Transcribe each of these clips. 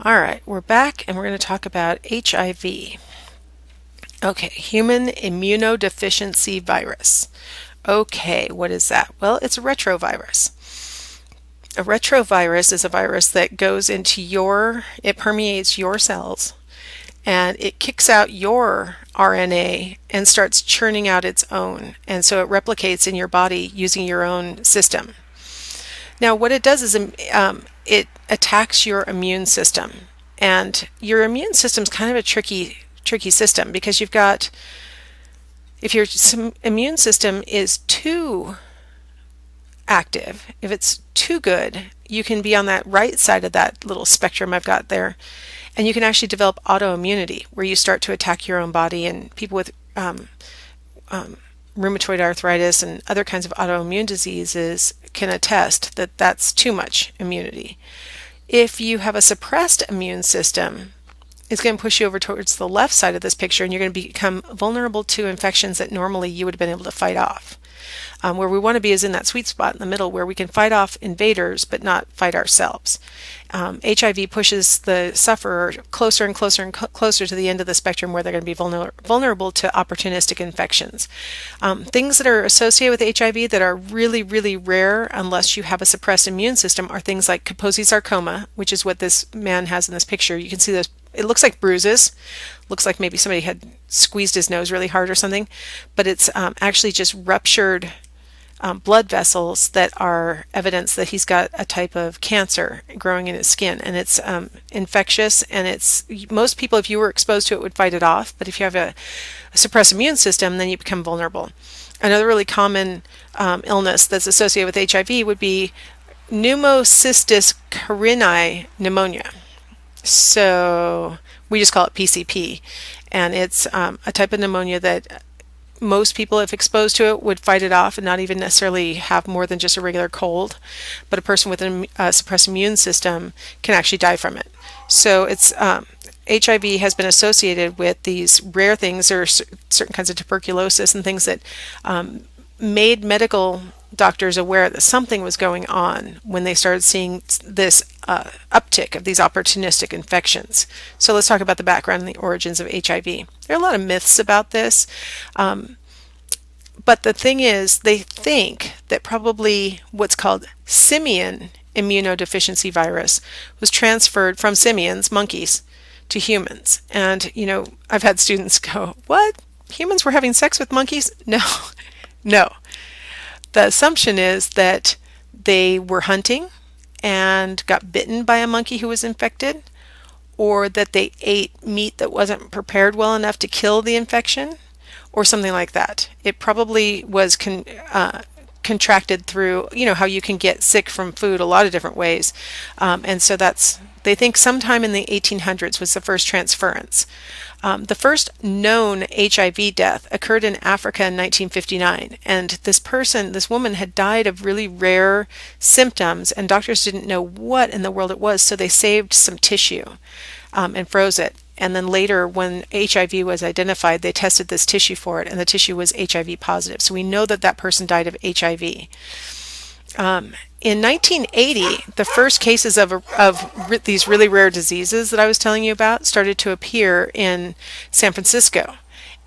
All right, we're back and we're going to talk about HIV. Okay, human immunodeficiency virus. Okay, what is that? Well, it's a retrovirus. A retrovirus is a virus that goes into it permeates your cells and it kicks out your RNA and starts churning out its own. And so it replicates in your body using your own system. Now, what it does is it attacks your immune system. And your immune system is kind of a tricky system because if your immune system is too active, if it's too good, you can be on that right side of that little spectrum I've got there, and you can actually develop autoimmunity where you start to attack your own body, and people with rheumatoid arthritis and other kinds of autoimmune diseases can attest that that's too much immunity. If you have a suppressed immune system, it's going to push you over towards the left side of this picture, and you're going to become vulnerable to infections that normally you would have been able to fight off. Where we want to be is in that sweet spot in the middle where we can fight off invaders but not fight ourselves. HIV pushes the sufferer closer and closer and closer to the end of the spectrum where they're going to be vulnerable to opportunistic infections. Things that are associated with HIV that are really, really rare unless you have a suppressed immune system are things like Kaposi sarcoma, which is what this man has in this picture. You can see those. It looks like bruises. Looks like maybe somebody had squeezed his nose really hard or something, but it's actually just ruptured blood vessels that are evidence that he's got a type of cancer growing in his skin, and it's infectious, and most people, if you were exposed to it, would fight it off, but if you have a suppressed immune system, then you become vulnerable. Another really common illness that's associated with HIV would be pneumocystis carinii pneumonia. So we just call it PCP, and it's a type of pneumonia that most people, if exposed to it, would fight it off and not even necessarily have more than just a regular cold, but a person with a suppressed immune system can actually die from it. So it's HIV has been associated with these rare things, or certain kinds of tuberculosis and things that made medical doctors aware that something was going on when they started seeing this uptick of these opportunistic infections. So let's talk about the background and the origins of HIV. There are a lot of myths about this, but the thing is, they think that probably what's called simian immunodeficiency virus was transferred from simians, monkeys, to humans. And, I've had students go, "What? Humans were having sex with monkeys?" No, no. The assumption is that they were hunting and got bitten by a monkey who was infected, or that they ate meat that wasn't prepared well enough to kill the infection, or something like that. It probably was contracted through, how you can get sick from food a lot of different ways. And so they think sometime in the 1800s was the first transference. The first known HIV death occurred in Africa in 1959, and this woman had died of really rare symptoms, and doctors didn't know what in the world it was, so they saved some tissue and froze it. And then later, when HIV was identified, they tested this tissue for it, and the tissue was HIV positive. So we know that that person died of HIV. In 1980, the first cases of these really rare diseases that I was telling you about started to appear in San Francisco.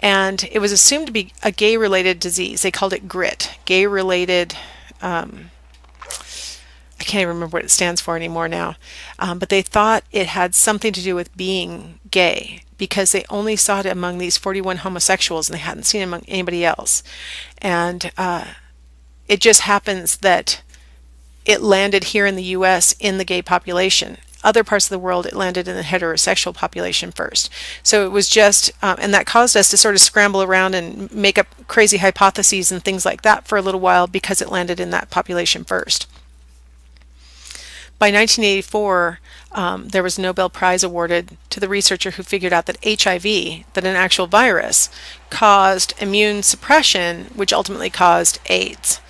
And it was assumed to be a gay-related disease. They called it GRIT, gay-related, I can't even remember what it stands for anymore now, but they thought it had something to do with being gay because they only saw it among these 41 homosexuals and they hadn't seen it among anybody else. And it just happens that it landed here in the U.S. in the gay population. Other parts of the world, it landed in the heterosexual population first. So it was just, and that caused us to sort of scramble around and make up crazy hypotheses and things like that for a little while because it landed in that population first. By 1984, there was a Nobel Prize awarded to the researcher who figured out that HIV, that an actual virus, caused immune suppression, which ultimately caused AIDS.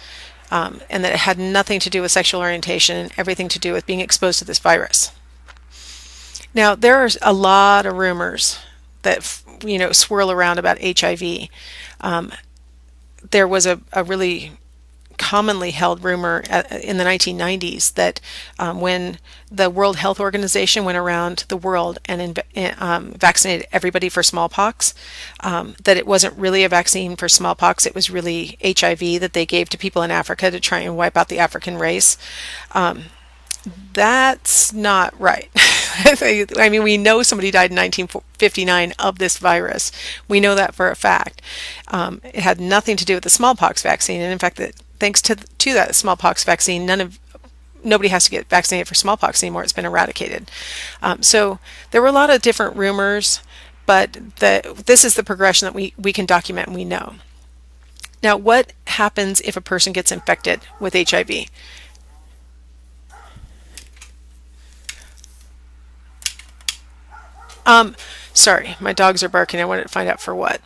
And that it had nothing to do with sexual orientation and everything to do with being exposed to this virus. Now, there are a lot of rumors that swirl around about HIV. There was a really commonly held rumor in the 1990s that when the World Health Organization went around the world and vaccinated everybody for smallpox, that it wasn't really a vaccine for smallpox, it was really HIV that they gave to people in Africa to try and wipe out the African race. That's not right. I mean, we know somebody died in 1959 of this virus. We know that for a fact. It had nothing to do with the smallpox vaccine, and in fact, thanks to that smallpox vaccine, nobody has to get vaccinated for smallpox anymore. It's been eradicated. So there were a lot of different rumors, but this is the progression that we can document and we know. Now, what happens if a person gets infected with HIV? Sorry, my dogs are barking. I wanted to find out for what.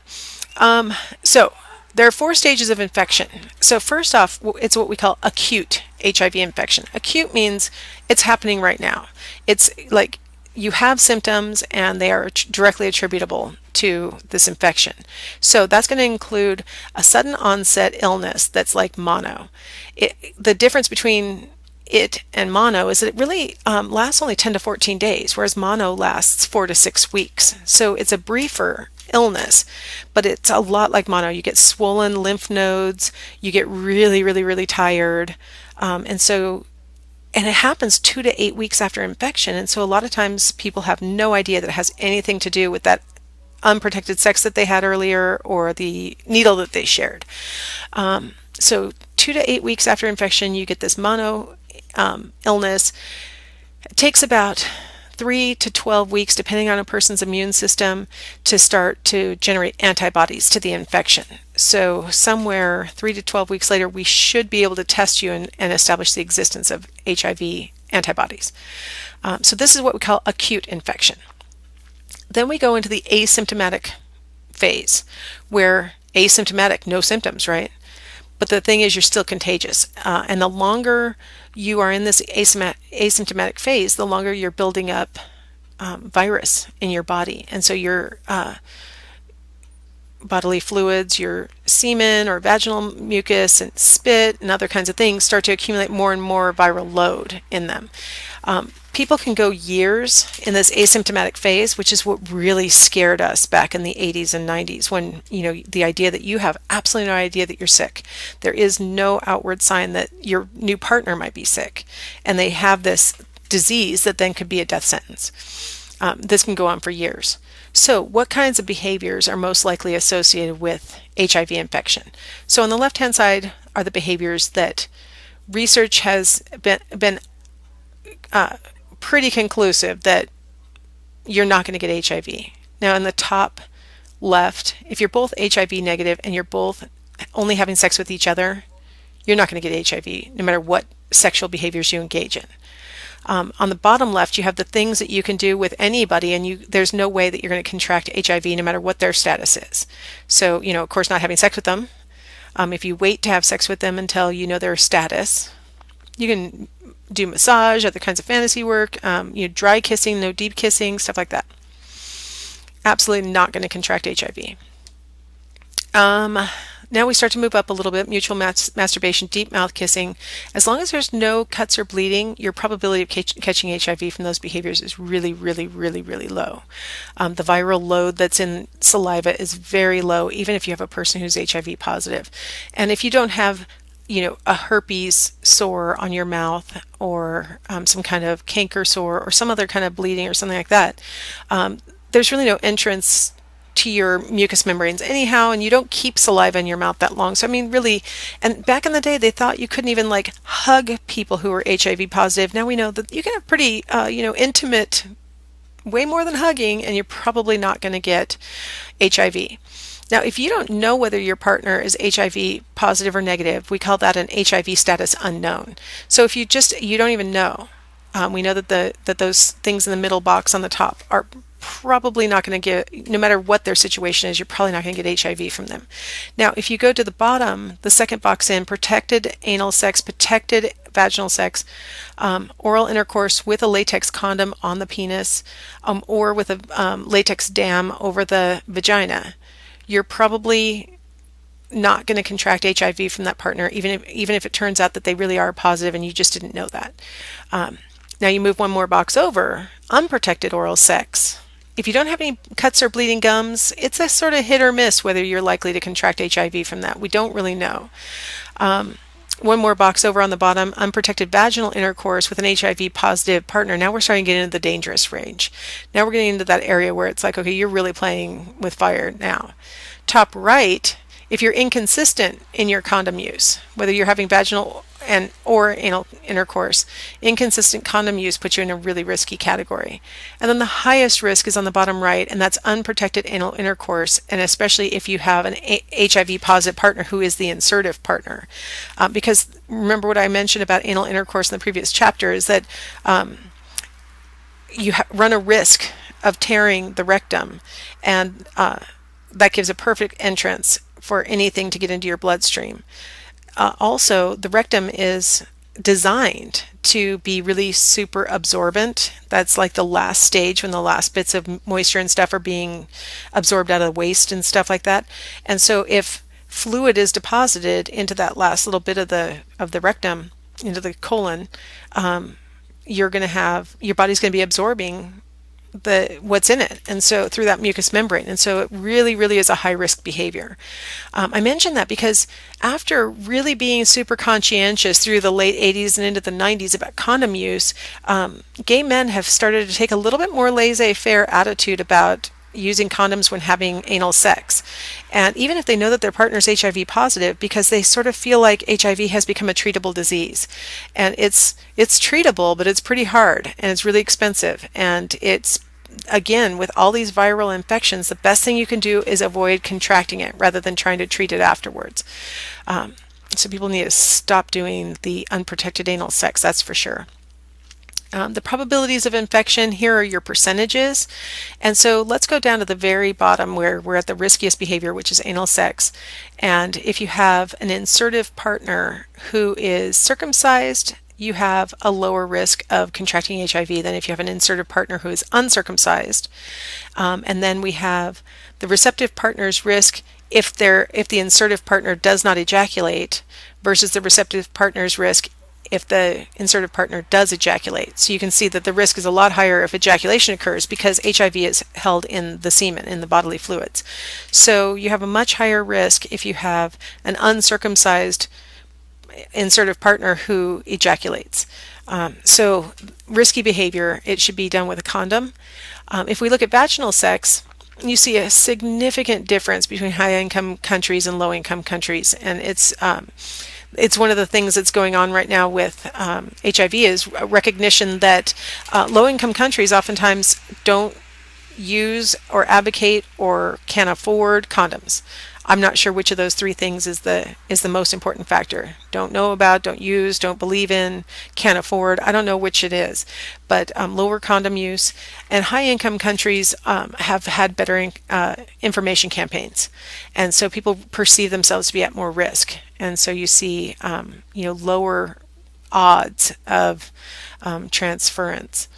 So there are 4 stages of infection. So first off, it's what we call acute HIV infection. Acute means it's happening right now. It's like you have symptoms and they are directly attributable to this infection. So that's going to include a sudden onset illness that's like mono. The difference between it and mono is that it really lasts only 10 to 14 days, whereas mono lasts 4 to 6 weeks. So it's a briefer illness, but it's a lot like mono. You get swollen lymph nodes, you get really, really, really tired, and it happens 2 to 8 weeks after infection. And so a lot of times people have no idea that it has anything to do with that unprotected sex that they had earlier or the needle that they shared. So 2 to 8 weeks after infection, you get this mono illness. It takes about 3 to 12 weeks, depending on a person's immune system, to start to generate antibodies to the infection. So somewhere 3 to 12 weeks later, we should be able to test you and establish the existence of HIV antibodies. So this is what we call acute infection. Then we go into the asymptomatic phase, where asymptomatic, no symptoms, right? But the thing is, you're still contagious. And the longer you are in this asymptomatic phase, the longer you're building up virus in your body. And so your bodily fluids, your semen or vaginal mucus and spit and other kinds of things start to accumulate more and more viral load in them. People can go years in this asymptomatic phase, which is what really scared us back in the 80s and 90s when, the idea that you have absolutely no idea that you're sick. There is no outward sign that your new partner might be sick. And they have this disease that then could be a death sentence. This can go on for years. So what kinds of behaviors are most likely associated with HIV infection? So on the left-hand side are the behaviors that research has been pretty conclusive that you're not going to get HIV. Now in the top left, if you're both HIV negative and you're both only having sex with each other, you're not going to get HIV no matter what sexual behaviors you engage in. On the bottom left, you have the things that you can do with anybody, and there's no way that you're going to contract HIV no matter what their status is. So, of course, not having sex with them. If you wait to have sex with them until you know their status, you can do massage, other kinds of fantasy work, dry kissing, no deep kissing, stuff like that. Absolutely not going to contract HIV. Now we start to move up a little bit. Mutual masturbation, deep mouth kissing. As long as there's no cuts or bleeding, your probability of catching HIV from those behaviors is really, really, really, really low. The viral load that's in saliva is very low, even if you have a person who's HIV positive. And if you don't have a herpes sore on your mouth or some kind of canker sore or some other kind of bleeding or something like that, there's really no entrance to your mucous membranes anyhow, and you don't keep saliva in your mouth that long. So I mean, really, and back in the day they thought you couldn't even hug people who were HIV positive. Now we know that you can have pretty intimate, way more than hugging, and you're probably not going to get HIV. Now, if you don't know whether your partner is HIV positive or negative, we call that an HIV status unknown. So if you don't even know, we know that those things in the middle box on the top are probably not going to get, no matter what their situation is, you're probably not going to get HIV from them. Now, if you go to the bottom, the second box in, protected anal sex, protected vaginal sex, oral intercourse with a latex condom on the penis, or with a latex dam over the vagina, you're probably not going to contract HIV from that partner, even if it turns out that they really are positive and you just didn't know that. Now you move one more box over, unprotected oral sex. If you don't have any cuts or bleeding gums, it's a sort of hit or miss whether you're likely to contract HIV from that. We don't really know. One more box over on the bottom, unprotected vaginal intercourse with an HIV positive partner. Now we're starting to get into the dangerous range. Now we're getting into that area where it's like, okay, you're really playing with fire now. Top right, if you're inconsistent in your condom use, whether you're having vaginal or anal intercourse, inconsistent condom use puts you in a really risky category. And then the highest risk is on the bottom right, and that's unprotected anal intercourse, and especially if you have an HIV positive partner who is the insertive partner. Because remember what I mentioned about anal intercourse in the previous chapter is that you run a risk of tearing the rectum, and that gives a perfect entrance for anything to get into your bloodstream. Also, the rectum is designed to be really super absorbent. That's like the last stage when the last bits of moisture and stuff are being absorbed out of the waste and stuff like that. And so if fluid is deposited into that last little bit of the rectum, into the colon, you're going to have, your body's going to be absorbing what's in it, and so through that mucous membrane, and so it really is a high risk behavior. I mention that because after really being super conscientious through the late 80s and into the 90s about condom use, gay men have started to take a little bit more laissez-faire attitude about using condoms when having anal sex, and even if they know that their partner's HIV positive, because they sort of feel like HIV has become a treatable disease, and it's treatable, but it's pretty hard and it's really expensive, and it's, again, with all these viral infections, the best thing you can do is avoid contracting it rather than trying to treat it afterwards. So people need to stop doing the unprotected anal sex, that's for sure. The probabilities of infection, here are your percentages. And so let's go down to the very bottom where we're at the riskiest behavior, which is anal sex. And if you have an insertive partner who is circumcised, you have a lower risk of contracting HIV than if you have an insertive partner who is uncircumcised. And then we have the receptive partner's risk if the insertive partner does not ejaculate versus the receptive partner's risk if the insertive partner does ejaculate. So you can see that the risk is a lot higher if ejaculation occurs because HIV is held in the semen, in the bodily fluids. So you have a much higher risk if you have an uncircumcised insertive partner who ejaculates. So risky behavior, it should be done with a condom. If we look at vaginal sex, you see a significant difference between high-income countries and low-income countries, and it's one of the things that's going on right now with HIV is a recognition that low-income countries oftentimes don't use or advocate or can afford condoms. I'm not sure which of those three things is the most important factor. Don't know about, don't use, don't believe in, can't afford. I don't know which it is. But lower condom use, and high-income countries have had better information campaigns. And so people perceive themselves to be at more risk. And so you see lower odds of transference.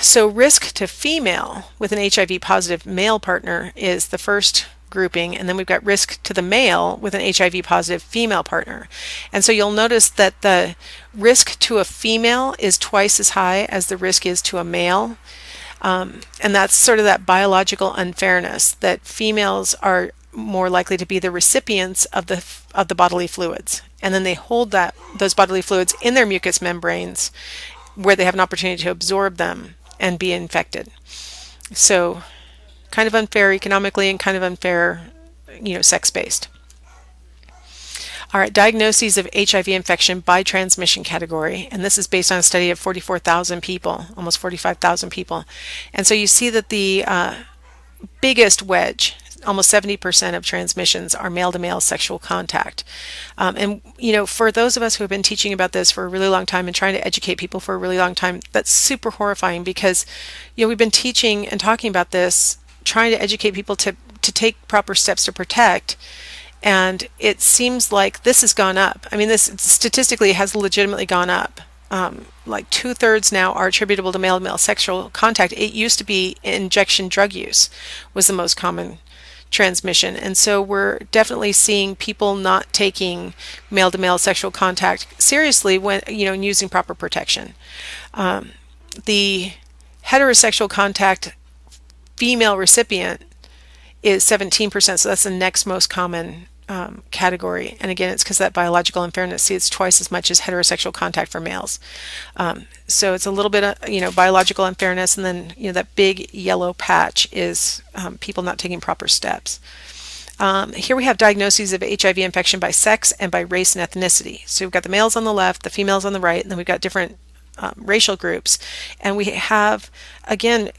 So risk to female with an HIV positive male partner is the first grouping, and then we've got risk to the male with an HIV positive female partner. And so you'll notice that the risk to a female is twice as high as the risk is to a male. And that's sort of that biological unfairness, that females are more likely to be the recipients of the bodily fluids, and then they hold those bodily fluids in their mucous membranes where they have an opportunity to absorb them and be infected. So kind of unfair economically and kind of unfair, sex-based. All right, diagnoses of HIV infection by transmission category, and this is based on a study of 44,000 people, almost 45,000 people. And so you see that the biggest wedge, almost 70% of transmissions, are male-to-male sexual contact. And for those of us who have been teaching about this for a really long time and trying to educate people for a really long time, that's super horrifying because we've been teaching and talking about this, trying to educate people to take proper steps to protect, and it seems like this has gone up. I mean, this statistically has legitimately gone up. Like 2/3 now are attributable to male-to-male sexual contact. It used to be injection drug use was the most common transmission. And so we're definitely seeing people not taking male-to-male sexual contact seriously when, and using proper protection. The heterosexual contact female recipient is 17%, so that's the next most common category. And again, it's because of that biological unfairness. See, it's twice as much as heterosexual contact for males. So it's a little bit of, biological unfairness, and then, that big yellow patch is people not taking proper steps. Here we have diagnoses of HIV infection by sex and by race and ethnicity. So we've got the males on the left, the females on the right, and then we've got different racial groups. And we have, again,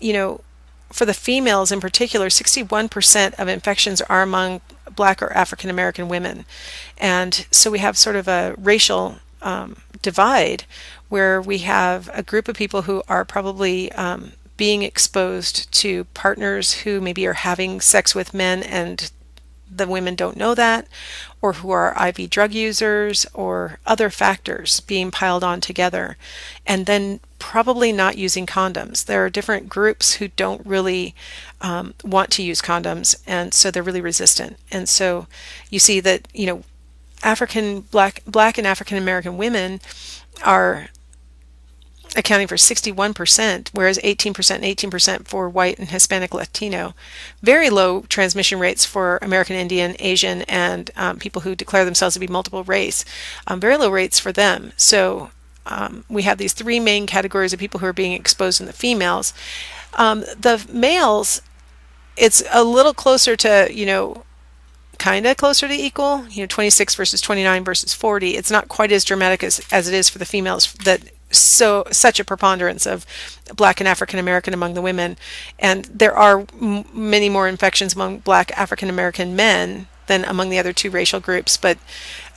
for the females in particular, 61% of infections are among Black or African American women. And so we have sort of a racial divide where we have a group of people who are probably being exposed to partners who maybe are having sex with men and the women don't know that, or who are IV drug users, or other factors being piled on together, and then probably not using condoms. There are different groups who don't really want to use condoms, and so they're really resistant. And so you see that, Black and African American women are accounting for 61%, whereas 18% and 18% for white and Hispanic Latino. Very low transmission rates for American Indian, Asian, and people who declare themselves to be multiple race. Very low rates for them. So we have these three main categories of people who are being exposed in the females. The males, it's a little closer to, kind of closer to equal, 26 versus 29 versus 40. It's not quite as dramatic as it is for the females, that such a preponderance of Black and African American among the women, and there are many more infections among Black African American men than among the other two racial groups, but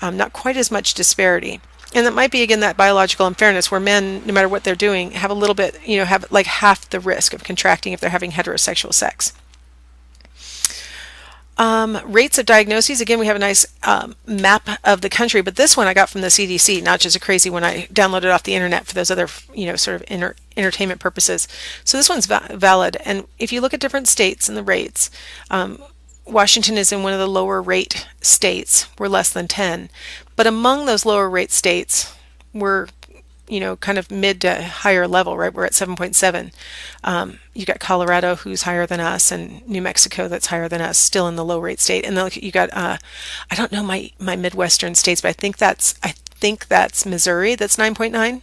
not quite as much disparity. And that might be, again, that biological unfairness where men, no matter what they're doing, have a little bit, have like half the risk of contracting if they're having heterosexual sex. Rates of diagnoses, again, we have a nice map of the country, but this one I got from the CDC, not just a crazy one I downloaded off the internet for those other, sort of entertainment purposes. So this one's valid. And if you look at different states and the rates, Washington is in one of the lower rate states. We're less than 10. But among those lower rate states, we're, kind of mid to higher level, right? We're at 7.7. You got Colorado, who's higher than us, and New Mexico, that's higher than us, still in the low rate state. And then you got, I don't know my Midwestern states, but I think that's Missouri, that's 9.9.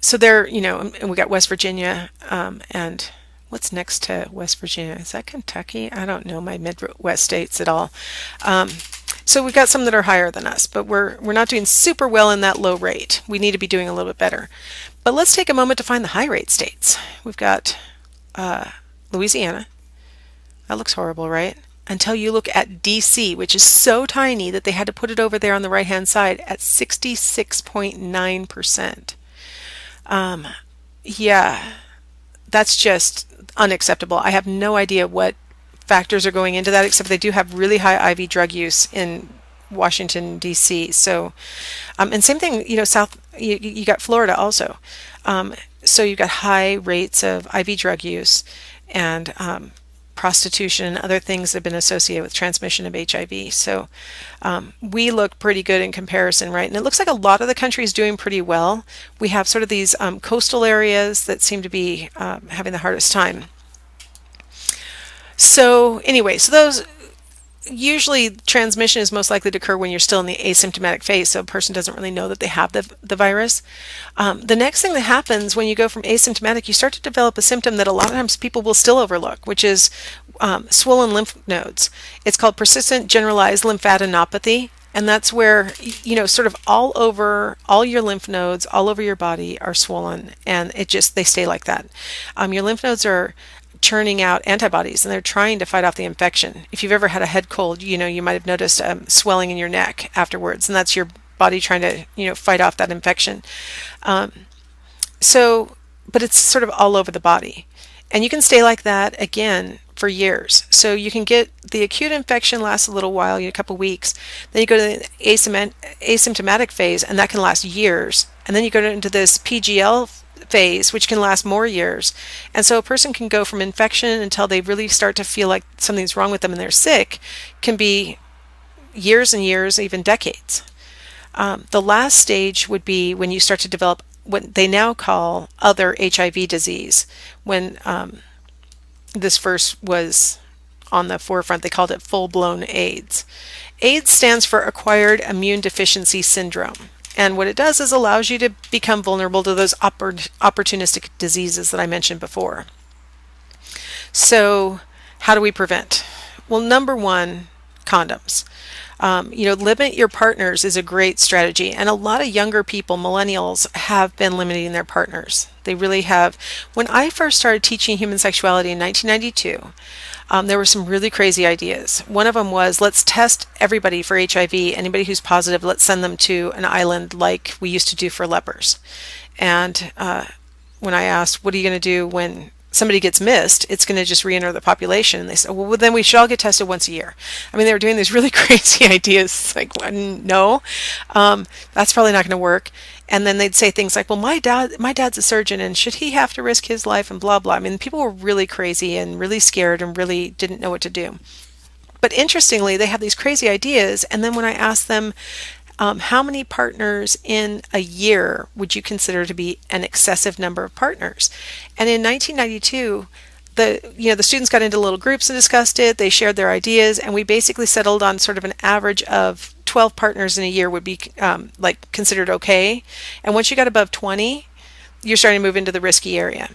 So there, and we got West Virginia, and what's next to West Virginia? Is that Kentucky? I don't know my Midwest states at all. So we've got some that are higher than us, but we're not doing super well in that low rate. We need to be doing a little bit better. But let's take a moment to find the high rate states. We've got Louisiana. That looks horrible, right? Until you look at DC, which is so tiny that they had to put it over there on the right-hand side at 66.9%. Yeah, that's just unacceptable. I have no idea what factors are going into that, except they do have really high IV drug use in Washington, D.C. So, and same thing, south, you got Florida also. So you've got high rates of IV drug use and prostitution and other things that have been associated with transmission of HIV. So we look pretty good in comparison, right? And it looks like a lot of the country is doing pretty well. We have sort of these coastal areas that seem to be having the hardest time. So anyway, so those usually transmission is most likely to occur when you're still in the asymptomatic phase, so a person doesn't really know that they have the virus. The next thing that happens when you go from asymptomatic, you start to develop a symptom that a lot of times people will still overlook, which is swollen lymph nodes. It's called persistent generalized lymphadenopathy, and that's where, sort of all over, all your lymph nodes, all over your body are swollen, and they stay like that. Your lymph nodes are churning out antibodies, and they're trying to fight off the infection. If you've ever had a head cold, you might have noticed swelling in your neck afterwards, and that's your body trying to fight off that infection. But it's sort of all over the body, and you can stay like that again for years. So you can get the acute infection, lasts a little while, a couple weeks, then you go to the asymptomatic phase, and that can last years, and then you go into this PGL phase, which can last more years. And so a person can go from infection until they really start to feel like something's wrong with them and they're sick, can be years and years, even decades. The last stage would be when you start to develop what they now call other HIV disease. When this first was on the forefront, they called it full-blown AIDS. AIDS stands for Acquired Immune Deficiency Syndrome. And what it does is allows you to become vulnerable to those opportunistic diseases that I mentioned before. So how do we prevent? Well, number one, condoms. Limit your partners is a great strategy. And a lot of younger people, millennials, have been limiting their partners. They really have. When I first started teaching human sexuality in 1992, there were some really crazy ideas. One of them was, let's test everybody for HIV. Anybody who's positive, let's send them to an island like we used to do for lepers. And when I asked, what are you going to do when somebody gets missed, it's going to just re-enter the population. And they said, well, then we should all get tested once a year. I mean, they were doing these really crazy ideas. It's like, no, that's probably not going to work. And then they'd say things like, well, my dad's a surgeon, and should he have to risk his life, and blah, blah. I mean, people were really crazy and really scared and really didn't know what to do. But interestingly, they had these crazy ideas. And then when I asked them, how many partners in a year would you consider to be an excessive number of partners? And in 1992, the students got into little groups and discussed it. They shared their ideas, and we basically settled on sort of an average of 12 partners in a year would be considered okay. And once you got above 20, you're starting to move into the risky area.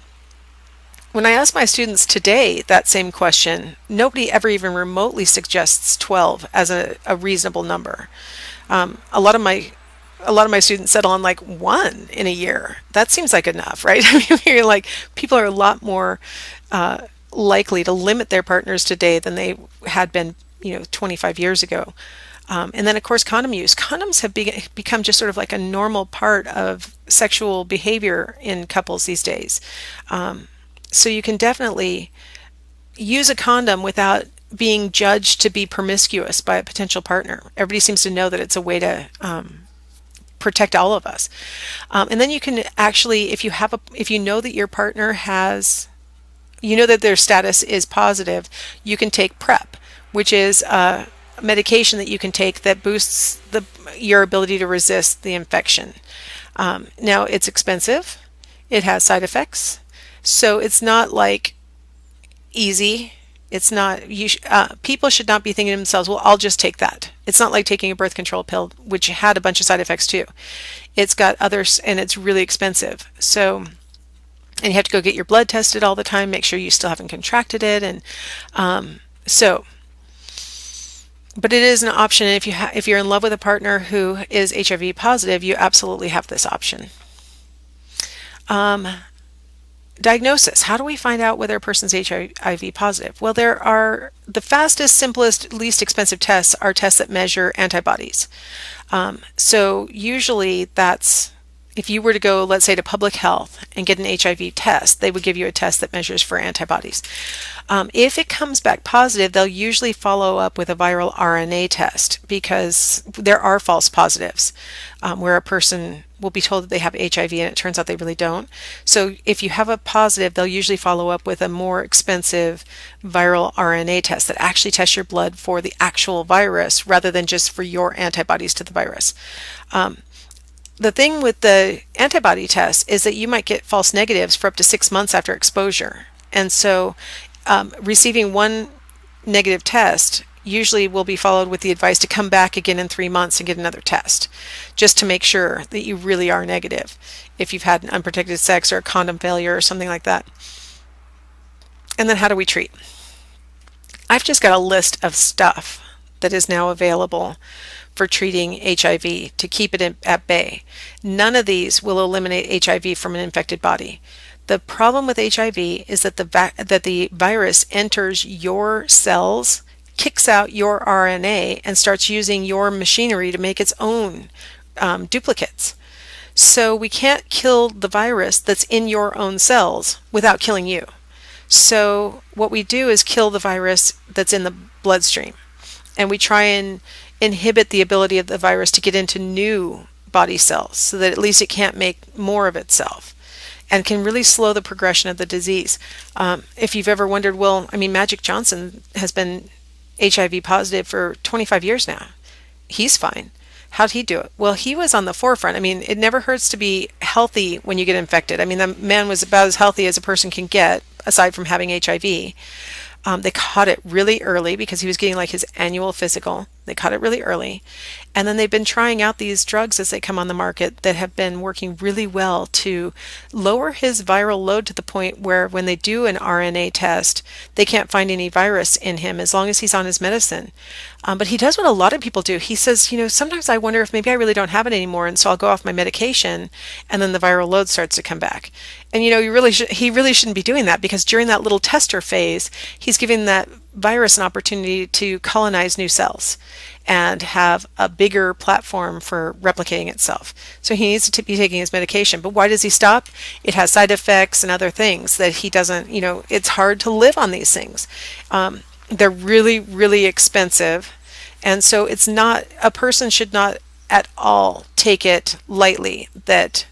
When I ask my students today that same question, nobody ever even remotely suggests 12 as a reasonable number. A lot of my students settle on like 1 in a year. That seems like enough, right? I mean, you're like, people are a lot more likely to limit their partners today than they had been, 25 years ago. And then, of course, condom use. Condoms have become just sort of like a normal part of sexual behavior in couples these days. So you can definitely use a condom without being judged to be promiscuous by a potential partner. Everybody seems to know that it's a way to protect all of us. And then you can actually, if you know that your partner has, that their status is positive, you can take PrEP, which is a medication that you can take that boosts your ability to resist the infection. Now, it's expensive. It has side effects. So it's not like easy. It's not, people should not be thinking to themselves, well, I'll just take that. It's not like taking a birth control pill, which had a bunch of side effects too. It's got others, and it's really expensive. So, and you have to go get your blood tested all the time, make sure you still haven't contracted it. And but it is an option. And if you're in love with a partner who is HIV positive, you absolutely have this option. Diagnosis. How do we find out whether a person's HIV positive? Well, there are the fastest, simplest, least expensive tests are tests that measure antibodies. So usually that's, if you were to go, let's say, to public health and get an HIV test, they would give you a test that measures for antibodies. If it comes back positive, they'll usually follow up with a viral RNA test, because there are false positives where a person will be told that they have HIV and it turns out they really don't. So if you have a positive, they'll usually follow up with a more expensive viral RNA test that actually tests your blood for the actual virus rather than just for your antibodies to the virus. The thing with the antibody test is that you might get false negatives for up to 6 months after exposure. And so receiving one negative test usually will be followed with the advice to come back again in 3 months and get another test, just to make sure that you really are negative if you've had an unprotected sex or a condom failure or something like that. And then how do we treat? I've just got a list of stuff that is now available for treating HIV to keep it at bay. None of these will eliminate HIV from an infected body. The problem with HIV is that the virus enters your cells, kicks out your RNA, and starts using your machinery to make its own duplicates. So we can't kill the virus that's in your own cells without killing you. So what we do is kill the virus that's in the bloodstream, and we try and inhibit the ability of the virus to get into new body cells so that at least it can't make more of itself. and can really slow the progression of the disease. If you've ever wondered, well, I mean, Magic Johnson has been HIV positive for 25 years now. He's fine. How'd he do it? Well, he was on the forefront. I mean, it never hurts to be healthy when you get infected. I mean, the man was about as healthy as a person can get, aside from having HIV. They caught it really early because he was getting like his annual physical. They caught it really early. And then they've been trying out these drugs as they come on the market that have been working really well to lower his viral load to the point where when they do an RNA test, they can't find any virus in him as long as he's on his medicine. But he does what a lot of people do. He says, sometimes I wonder if maybe I really don't have it anymore, and so I'll go off my medication, and then the viral load starts to come back. And he really shouldn't be doing that, because during that little tester phase, he's giving that virus an opportunity to colonize new cells and have a bigger platform for replicating itself. So he needs to be taking his medication. But why does he stop? It has side effects and other things that he doesn't, it's hard to live on these things. They're really, really expensive. And so a person should not at all take it lightly that,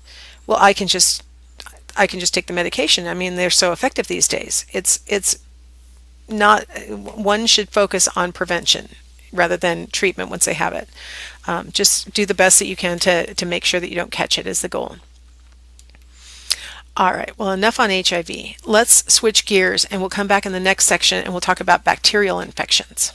well, I can just take the medication. I mean, they're so effective these days. It's not, one should focus on prevention rather than treatment once they have it. Just do the best that you can to make sure that you don't catch it is the goal. All right, well, enough on HIV. Let's switch gears, and we'll come back in the next section and we'll talk about bacterial infections.